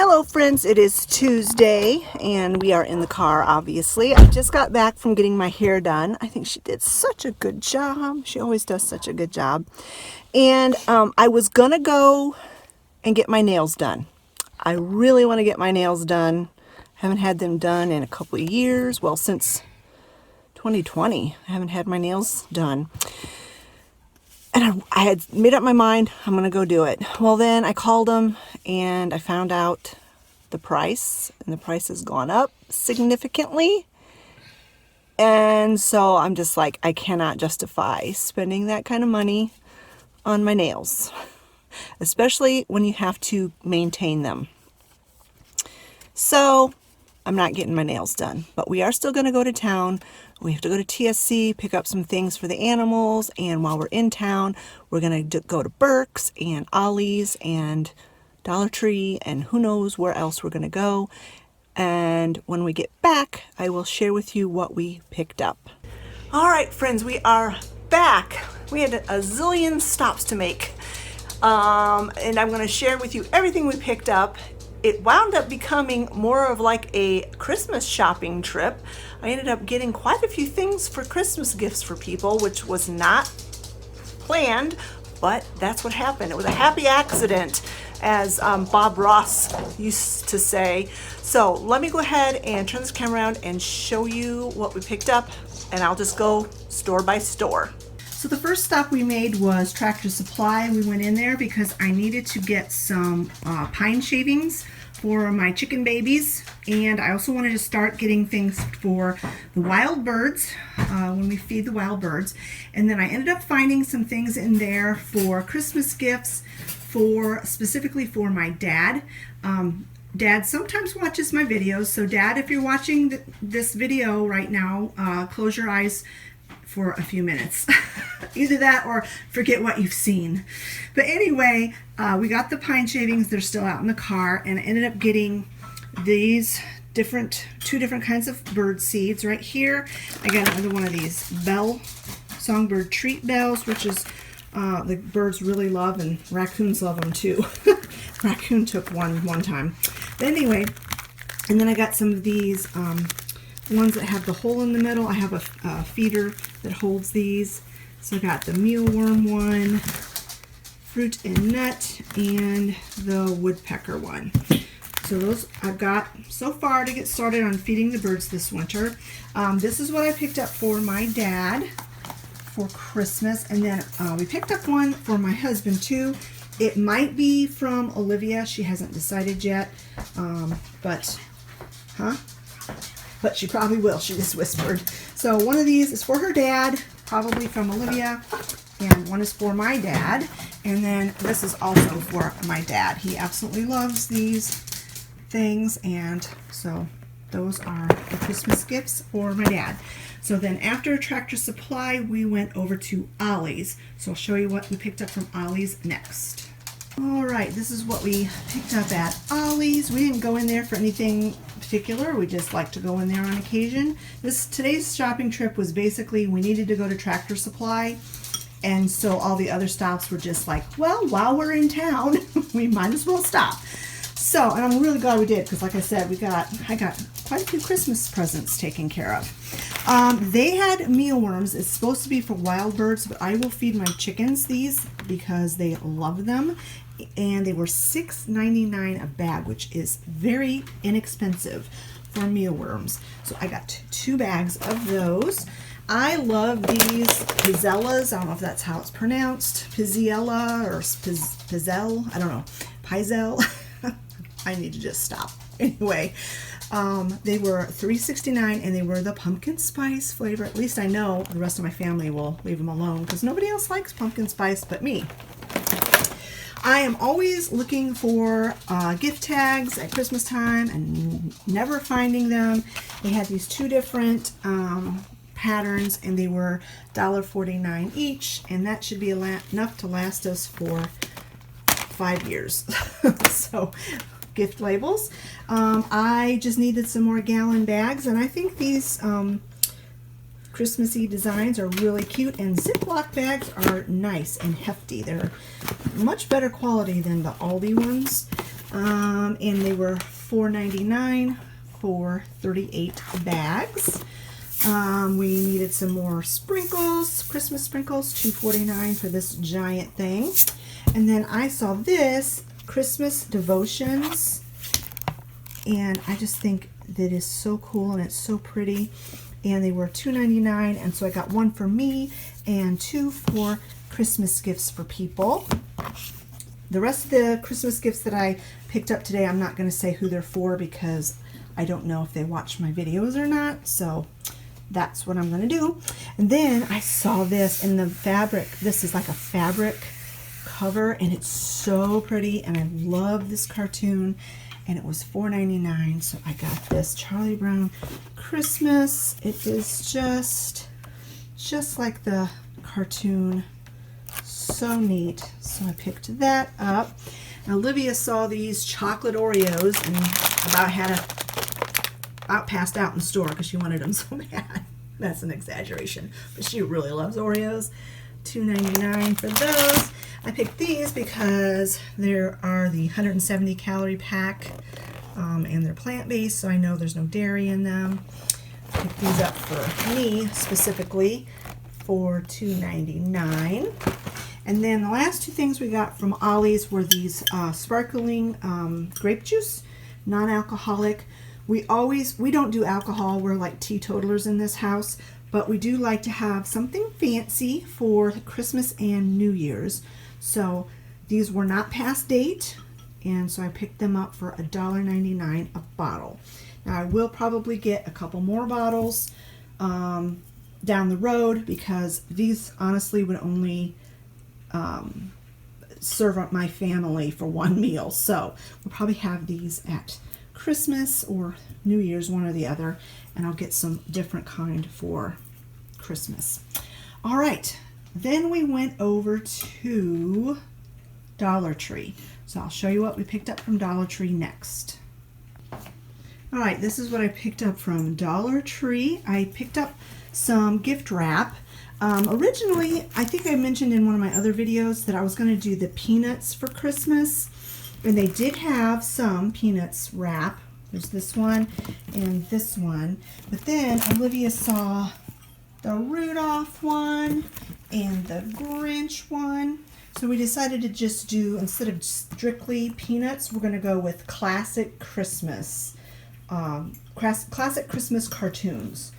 Hello friends, it is Tuesday and we are in the car obviously. I just got back from getting my hair done. I think she did such a good job. She always does such a good job. And I was gonna go and get my nails done. I really want to get my nails done. Haven't had them done in a couple of years. Well, since 2020, I haven't had my nails done. And I had made up my mind, I'm going to go do it. Well, then I called them and I found out the price, and the price has gone up significantly. And so I'm just like, I cannot justify spending that kind of money on my nails, especially when you have to maintain them. So I'm not getting my nails done, but we are still going to go to town. We have to go to TSC, pick up some things for the animals, and while we're in town, we're going to go to Burkes and Ollies and Dollar Tree and who knows where else we're going to go. And when we get back, I will share with you what we picked up. All right, friends, we are back. We had a zillion stops to make, and I'm going to share with you everything we picked up. It wound up becoming more of like a Christmas shopping trip. I ended up getting quite a few things for Christmas gifts for people, which was not planned, but that's what happened. It was a happy accident, as Bob Ross used to say. So let me go ahead and turn this camera around and show you what we picked up, and I'll just go store by store. So the first stop we made was Tractor Supply. We went in there because I needed to get some pine shavings for my chicken babies, and I also wanted to start getting things for the wild birds when we feed the wild birds. And then I ended up finding some things in there for Christmas gifts, specifically for my dad. Dad sometimes watches my videos, so Dad, if you're watching this video right now, close your eyes for a few minutes. Either that or forget what you've seen. But anyway, we got the pine shavings. They're still out in the car, and I ended up getting these two different kinds of bird seeds right here. I got another one of these songbird treat bells, which is the birds really love, and raccoons love them too. Raccoon took one time. But anyway, and then I got some of these ones that have the hole in the middle. I have a feeder that holds these. So I got the mealworm one, fruit and nut, and the woodpecker one. So those I've got so far to get started on feeding the birds this winter. This is what I picked up for my dad for Christmas, and then we picked up one for my husband too. It might be from Olivia. She hasn't decided yet, but she probably will. She just whispered. So one of these is for her dad, probably from Olivia, and one is for my dad, and then this is also for my dad. He absolutely loves these things, and so those are the Christmas gifts for my dad. So then after Tractor Supply, we went over to Ollies. So I'll show you what we picked up from Ollies next. All right, this is what we picked up at Ollies. We didn't go in there for anything particular. We just like to go in there on occasion. Today's shopping trip was basically we needed to go to Tractor Supply, and so all the other stops were just like, well, while we're in town, we might as well stop. So, and I'm really glad we did, because like I said, I got quite a few Christmas presents taken care of. They had mealworms. It's supposed to be for wild birds, but I will feed my chickens these because they love them. And they were $6.99 a bag, which is very inexpensive for mealworms. So I got 2 bags of those. I love these pizzellas. I don't know if that's how it's pronounced. Pizzella or Pizzelle. I don't know. Pizzelle. I need to just stop. Anyway, they were $3.69, and they were the pumpkin spice flavor. At least I know the rest of my family will leave them alone because nobody else likes pumpkin spice but me. I am always looking for gift tags at Christmas time and never finding them. They had these 2 different patterns, and they were $1.49 each, and that should be enough to last us for 5 years. So gift labels. I just needed some more gallon bags, and I think these Christmassy designs are really cute, and Ziploc bags are nice and hefty. They're much better quality than the Aldi ones. And they were $4.99 for 38 bags. We needed some more sprinkles, Christmas sprinkles, $2.49 for this giant thing. And then I saw this, Christmas devotions, and I just think that is so cool and it's so pretty. And they were $2.99, and so I got one for me and two for Christmas gifts for people. The rest of the Christmas gifts that I picked up today, I'm not going to say who they're for because I don't know if they watch my videos or not, so that's what I'm going to do. And then I saw this in the fabric. This is like a fabric cover, and it's so pretty, and I love this cartoon. And it was $4.99, so I got this Charlie Brown Christmas. It is just like the cartoon. So neat. So I picked that up. And Olivia saw these chocolate Oreos and about passed out in the store because she wanted them so bad. That's an exaggeration, but she really loves Oreos. $2.99 for those. I picked these because there are the 170 calorie pack, and they're plant-based, so I know there's no dairy in them. I picked these up for me specifically for $2.99. And then the last two things we got from Ollies were these sparkling grape juice, non-alcoholic. We don't do alcohol. We're like teetotalers in this house, but we do like to have something fancy for Christmas and New Year's. So these were not past date, and so I picked them up for $1.99 a bottle. Now I will probably get a couple more bottles down the road because these honestly would only serve up my family for one meal. So we'll probably have these at Christmas or New Year's, one or the other, and I'll get some different kind for Christmas. All right, then we went over to Dollar Tree. So I'll show you what we picked up from Dollar Tree next. All right, this is what I picked up from Dollar Tree. I picked up some gift wrap. Originally, I think I mentioned in one of my other videos that I was going to do the peanuts for Christmas, and they did have some peanuts wrap. There's this one and this one, but then Olivia saw the Rudolph one and the Grinch one, so we decided to just do, instead of strictly peanuts, we're going to go with classic Christmas, classic Christmas cartoons.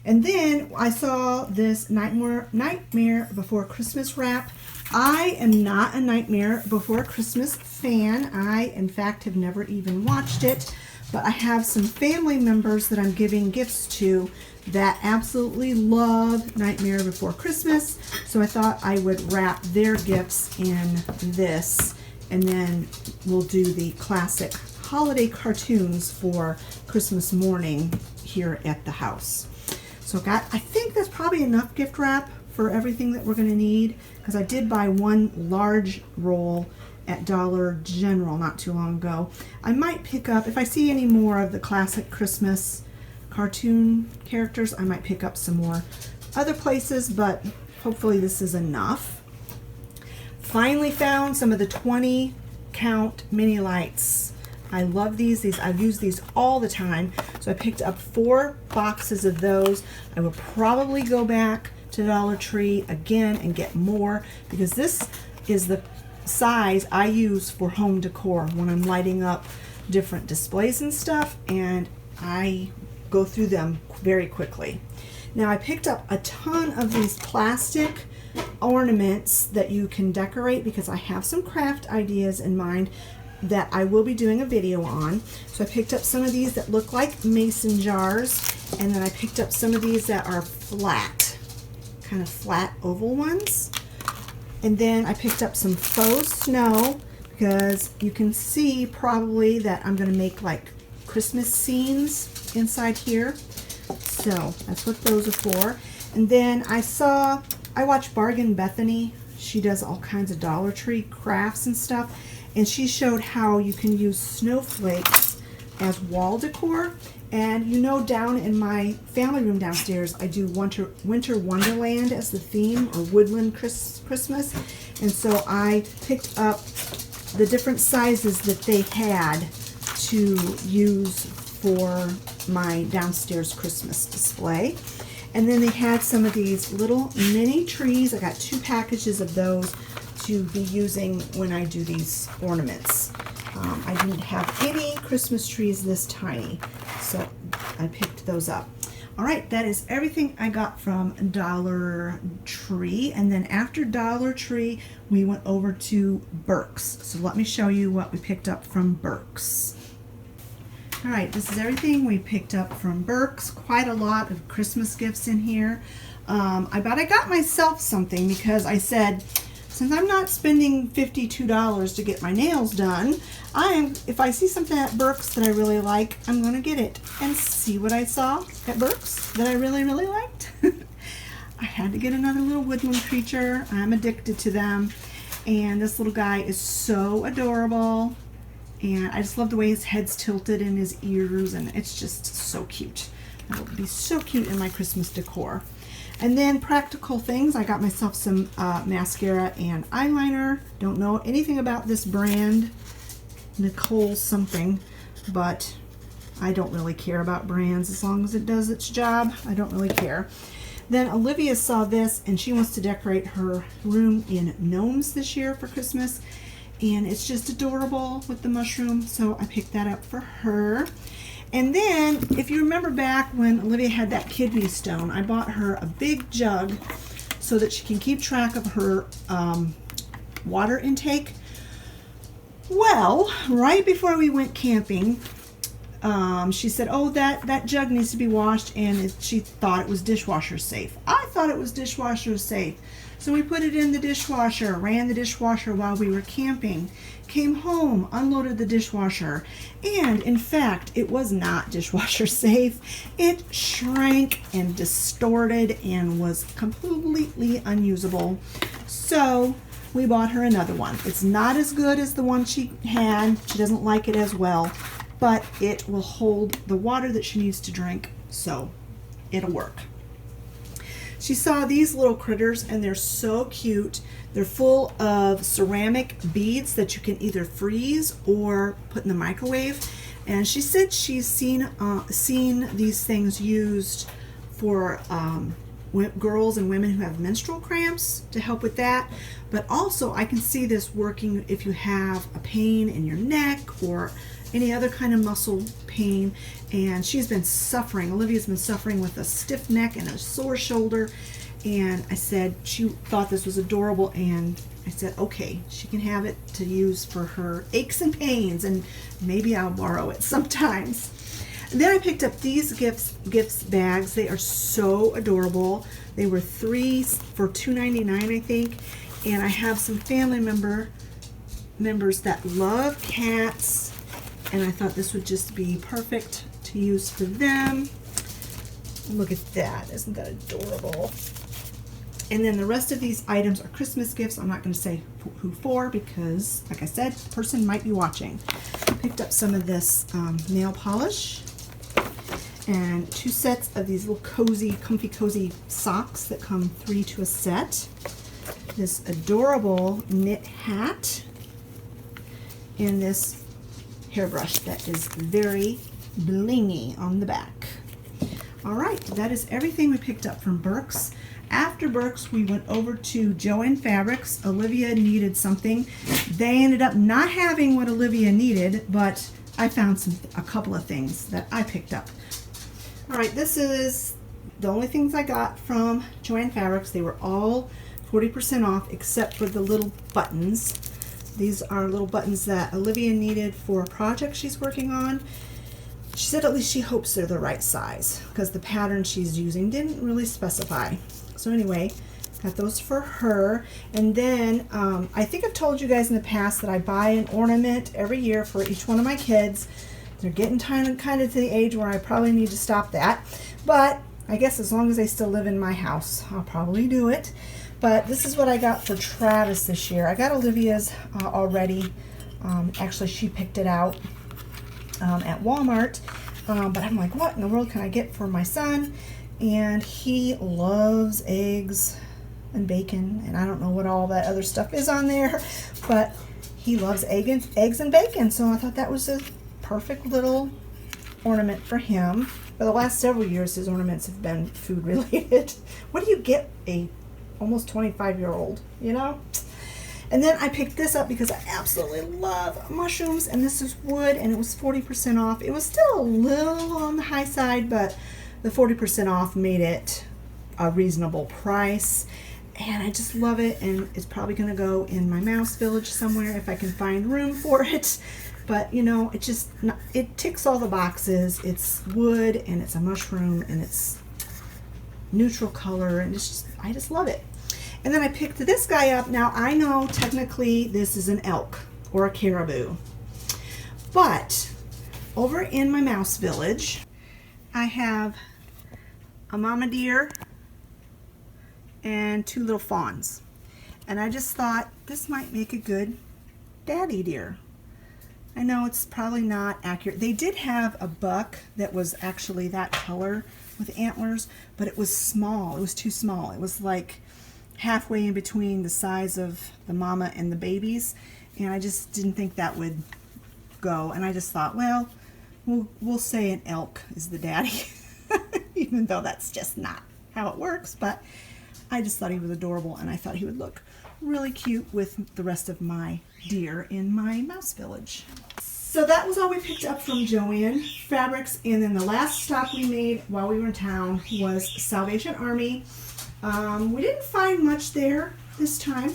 And then I saw this Nightmare Before Christmas wrap. I am not a Nightmare Before Christmas fan. I, in fact, have never even watched it, but I have some family members that I'm giving gifts to that absolutely love Nightmare Before Christmas, so I thought I would wrap their gifts in this, and then we'll do the classic holiday cartoons for Christmas morning here at the house. So I think that's probably enough gift wrap for everything that we're going to need, because I did buy one large roll at Dollar General not too long ago. I might pick up, if I see any more of the classic Christmas cartoon characters, I might pick up some more other places, but hopefully this is enough. Finally found some of the 20 count mini lights. I love these. I've used these all the time, so I picked up 4 boxes of those. I will probably go back to Dollar Tree again and get more, because this is the size I use for home decor when I'm lighting up different displays and stuff, and I go through them very quickly. Now I picked up a ton of these plastic ornaments that you can decorate, because I have some craft ideas in mind that I will be doing a video on. So I picked up some of these that look like mason jars, and then I picked up some of these that are flat, kind of flat oval ones. And then I picked up some faux snow, because you can see probably that I'm going to make like Christmas scenes inside here. So that's what those are for. And then I watch Bargain Bethany. She does all kinds of Dollar Tree crafts and stuff, and she showed how you can use snowflakes as wall decor. And you know, down in my family room downstairs, I do Winter Wonderland as the theme, or Woodland Christmas. And so I picked up the different sizes that they had to use for my downstairs Christmas display. And then they had some of these little mini trees. I got 2 packages of those to be using when I do these ornaments. I didn't have any Christmas trees this tiny, so I picked those up. All right, that is everything I got from Dollar Tree. And then after Dollar Tree, we went over to Burkes. So let me show you what we picked up from Burkes. All right, this is everything we picked up from Burkes. Quite a lot of Christmas gifts in here. I got myself something because I said, since I'm not spending $52 to get my nails done, if I see something at Burkes that I really like, I'm gonna get it. And see what I saw at Burkes that I really, really liked. I had to get another little woodland creature. I'm addicted to them. And this little guy is so adorable. And I just love the way his head's tilted and his ears, and it's just so cute. It'll be so cute in my Christmas decor. And then practical things, I got myself some mascara and eyeliner. Don't know anything about this brand, Nicole something, but I don't really care about brands as long as it does its job. I don't really care. Then Olivia saw this and she wants to decorate her room in gnomes this year for Christmas. And it's just adorable with the mushroom, so I picked that up for her. And then, if you remember back when Olivia had that kidney stone, I bought her a big jug so that she can keep track of her water intake. Well, right before we went camping, she said, oh, that jug needs to be washed, and she thought it was dishwasher safe. I thought it was dishwasher safe. So we put it in the dishwasher, ran the dishwasher while we were camping, came home, unloaded the dishwasher, and in fact, it was not dishwasher safe. It shrank and distorted and was completely unusable. So we bought her another one. It's not as good as the one she had. She doesn't like it as well, but it will hold the water that she needs to drink, so it'll work. She saw these little critters and they're so cute. They're full of ceramic beads that you can either freeze or put in the microwave. And she said she's seen these things used for girls and women who have menstrual cramps to help with that. But also I can see this working if you have a pain in your neck or any other kind of muscle pain. And she's been suffering, Olivia's been suffering with a stiff neck and a sore shoulder. And I said she thought this was adorable, and I said okay, she can have it to use for her aches and pains, and maybe I'll borrow it sometimes. And then I picked up these gifts bags. They are so adorable. They were 3 for $2.99, I think. And I have some family members that love cats, and I thought this would just be perfect to use for them. Look at that. Isn't that adorable? And then the rest of these items are Christmas gifts. I'm not going to say who for because, like I said, the person might be watching. I picked up some of this nail polish and 2 sets of these little comfy cozy socks that come 3 to a set. This adorable knit hat and this hairbrush that is very blingy on the back. All right, that is everything we picked up from Burkes. After Burkes, we went over to Joann Fabrics. Olivia needed something. They ended up not having what Olivia needed, but I found a couple of things that I picked up. All right, this is the only things I got from Joann Fabrics. They were all 40% off except for the little buttons. These are little buttons that Olivia needed for a project she's working on. She said at least she hopes they're the right size because the pattern she's using didn't really specify. So anyway, got those for her. And then I think I've told you guys in the past that I buy an ornament every year for each one of my kids. They're getting kind of to the age where I probably need to stop that. But I guess as long as they still live in my house, I'll probably do it. But this is what I got for Travis this year. I got Olivia's already. Actually, she picked it out at Walmart. But I'm like, what in the world can I get for my son? And he loves eggs. and bacon, and I don't know what all that other stuff is on there, but he loves eggs and bacon, so I thought that was a perfect little ornament for him. For the last several years, his ornaments have been food related. What do you get a almost 25-year-old, you know? And then I picked this up because I absolutely love mushrooms, and this is wood, and it was 40% off. It was still a little on the high side, but the 40% off made it a reasonable price, and I just love it, and it's probably going to go in my mouse village somewhere if I can find room for it. But you know, it ticks all the boxes. It's wood, and it's a mushroom, and it's neutral color, and I just love it. And then I picked this guy up. Now I know technically this is an elk or a caribou, but over in my mouse village I have a mama deer and 2 little fawns, and I just thought this might make a good daddy deer. I know it's probably not accurate. They did have a buck that was actually that color with antlers, but it was small. It was too small. It was like halfway in between the size of the mama and the babies, and I just didn't think that would go, and I just thought, well, we'll say an elk is the daddy even though that's just not how it works, but I just thought he was adorable, and I thought he would look really cute with the rest of my deer in my mouse village. So that was all we picked up from Joann Fabrics, and then the last stop we made while we were in town was Salvation Army. We didn't find much there this time,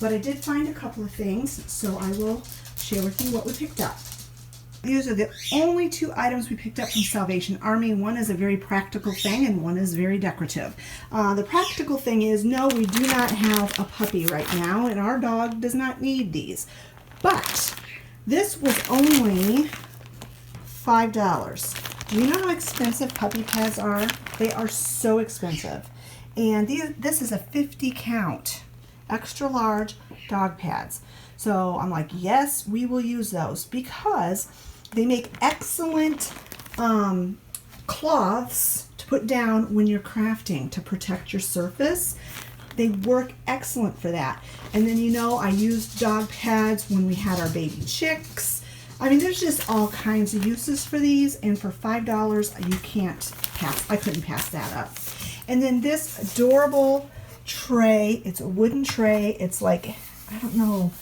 but I did find a couple of things, so I will share with you what we picked up. These are the only 2 items we picked up from Salvation Army. One is a very practical thing, and one is very decorative. The practical thing is, no, we do not have a puppy right now, and our dog does not need these. But this was only $5. Do you know how expensive puppy pads are? They are so expensive. And this is a 50 count extra large dog pads. So I'm like, yes, we will use those because they make excellent cloths to put down when you're crafting to protect your surface. They work excellent for that. And then, you know, I used dog pads when we had our baby chicks. I mean, there's just all kinds of uses for these, and for $5, you can't pass. I couldn't pass that up. And then this adorable tray, it's a wooden tray. It's like, I don't know,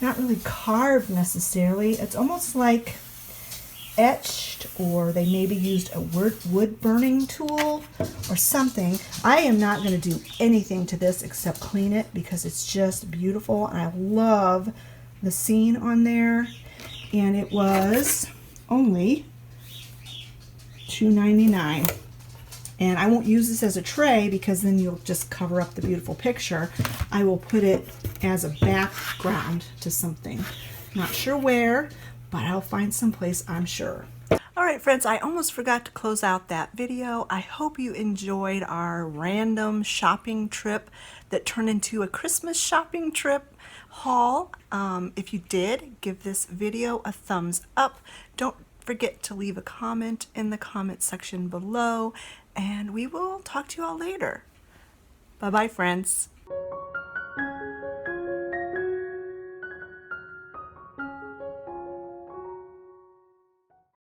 not really carved necessarily. It's almost like etched, or they maybe used a wood burning tool or something. I am not going to do anything to this except clean it because it's just beautiful, and I love the scene on there. And it was only $2.99. And I won't use this as a tray because then you'll just cover up the beautiful picture. I will put it as a background to something. Not sure where, but I'll find someplace, I'm sure. All right, friends, I almost forgot to close out that video. I hope you enjoyed our random shopping trip that turned into a Christmas shopping trip haul. If you did, give this video a thumbs up. Don't forget to leave a comment in the comment section below, and we will talk to you all later. Bye-bye, friends.